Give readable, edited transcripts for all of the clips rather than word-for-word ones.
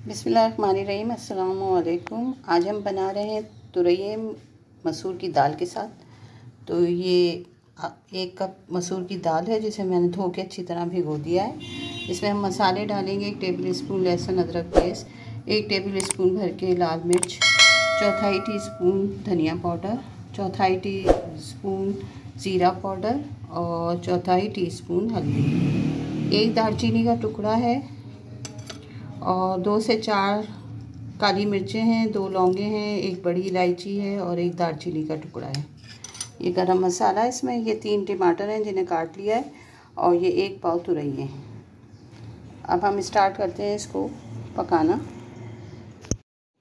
बिस्मिल्लाहिर्रहमानिर्रहीम। अस्सलाम वालेकुम। आज हम बना रहे हैं तुरई मसूर की दाल के साथ। तो ये 1 कप मसूर की दाल है जिसे मैंने धो के अच्छी तरह भिगो दिया है। इसमें हम मसाले डालेंगे 1 टेबल स्पून लहसुन अदरक पेस्ट, 1 टेबल स्पून भर के लाल मिर्च, 1/4 टीस्पून धनिया पाउडर, 1/4 टीस्पून ज़ीरा पाउडर और 1/4 टीस्पून हल्दी। 1 दालचीनी का टुकड़ा है और 2 से 4 काली मिर्चें हैं, 2 लौंगे हैं, 1 बड़ी इलायची है और 1 दालचीनी का टुकड़ा है। ये गरम मसाला है। इसमें ये 3 टमाटर हैं जिन्हें काट लिया है और ये 1 पाव तुरई है। अब हम स्टार्ट करते हैं इसको पकाना।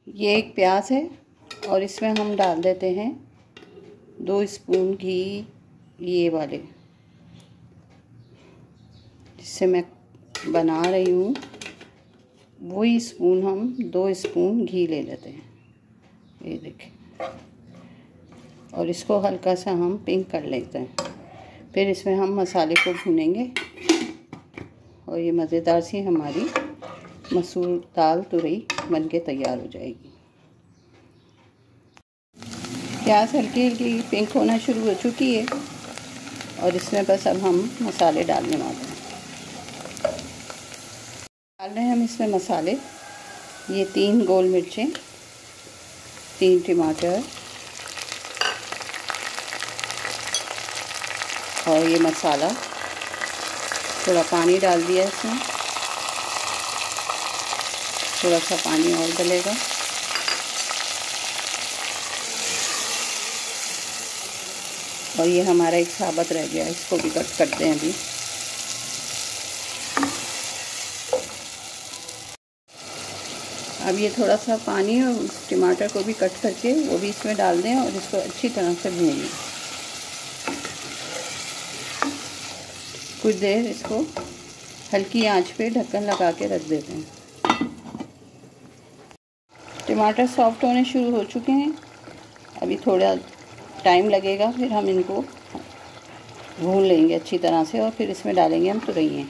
ये 1 प्याज है और इसमें हम डाल देते हैं 2 स्पून घी, ये वाले जिससे मैं बना रही हूँ वही स्पून हम 2 स्पून घी ले लेते हैं, ये देखें। और इसको हल्का सा हम पिंक कर लेते हैं। फिर इसमें हम मसाले को भूनेंगे और ये मज़ेदार सी हमारी मसूर दाल तुरई बन के तैयार हो जाएगी। प्याज हल्की हल्की पिंक होना शुरू हो चुकी है और इसमें बस अब हम मसाले डालने वाले हैं। डाल रहे हैं हम इसमें मसाले। ये 3 गोल मिर्चें, 3 टमाटर और ये मसाला। थोड़ा पानी डाल दिया इसमें, थोड़ा सा पानी और डलेगा। और ये हमारा एक साबुत रह गया, इसको भी कट करते हैं अभी। अब ये थोड़ा सा पानी और टमाटर को भी कट करके वो भी इसमें डाल दें और इसको अच्छी तरह से भूनें। कुछ देर इसको हल्की आंच पे ढक्कन लगा के रख देते हैं। टमाटर सॉफ्ट होने शुरू हो चुके हैं। अभी थोड़ा टाइम लगेगा, फिर हम इनको भून लेंगे अच्छी तरह से और फिर इसमें डालेंगे हम तुरई।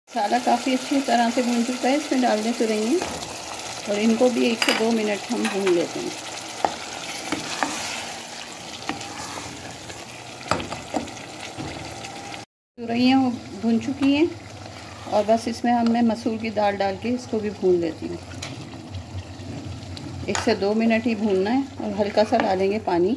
मसाला काफ़ी अच्छी तरह से भून चुका है। इसमें डाल दें तुरई और इनको भी 1 से 2 मिनट हम भून लेते हैं। तुरइयाँ भून चुकी हैं और बस इसमें हमने मसूर की दाल डाल के इसको भी भून लेती हूँ। 1 से 2 मिनट ही भूनना है और हल्का सा डालेंगे पानी।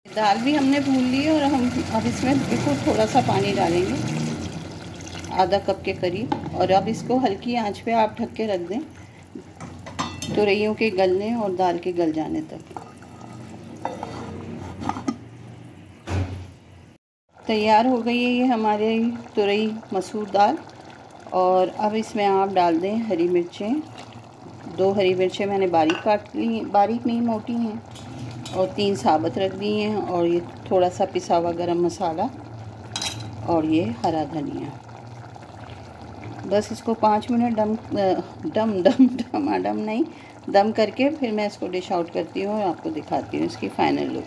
दाल भी हमने भून ली है और हम अब इसमें बिल्कुल थोड़ा सा पानी डालेंगे, आधा कप के करीब। और अब इसको हल्की आंच पे आप ढक के रख दें तुरइयों के गलने और दाल के गल जाने तक। तैयार हो गई है ये हमारे तुरई मसूर दाल। और अब इसमें आप डाल दें हरी मिर्चें। 2 हरी मिर्चें मैंने बारीक काट ली, बारीक नहीं मोटी हैं, और 3 साबुत रख दी हैं। और ये थोड़ा सा पिसा हुआ गरम मसाला और ये हरा धनिया। बस इसको 5 मिनट दम करके फिर मैं इसको डिश आउट करती हूँ और आपको दिखाती हूँ इसकी फाइनल लुक।